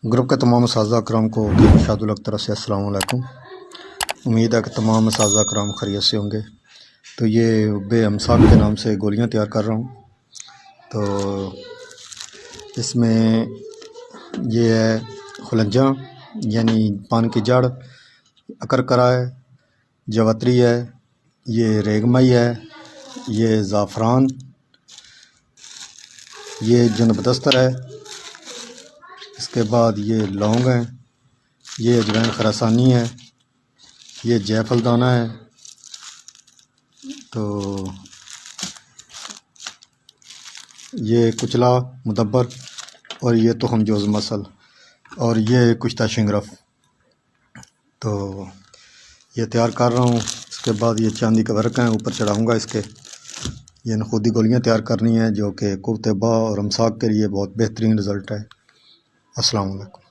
Group के तमाम साज़ा कराम को शादुल अख्तर से अस्सलाम वालेकुम। उम्मीद है कि तमाम साज़ा कराम खैरियत से होंगे। तो ये बेअमसाक के नाम से गोलियां तैयार कर रहा हूँ। तो इसमें ये है खुलंजा यानी पान की जड़, अकरकरा है, जवतरी है, ये रेगमाई है, ये ज़ाफ़रान, ये जनबदस्तर है, इसके बाद ये लौंग है, ये अजवाइन खरासानी है, ये जायफल दाना है। तो ये कुचला मुदब्बर और ये तो हम जोज़ मसल और ये कुश्ता शिंगरफ। तो ये तैयार कर रहा हूँ। इसके बाद ये चांदी का वर्क है, ऊपर चढ़ाऊँगा इसके। ये नखूदी गोलियाँ तैयार करनी है जो कि कुर्ते बा और अमसाक के लिए बहुत बेहतरीन रिज़ल्ट है। अस्सलाम वालेकुम।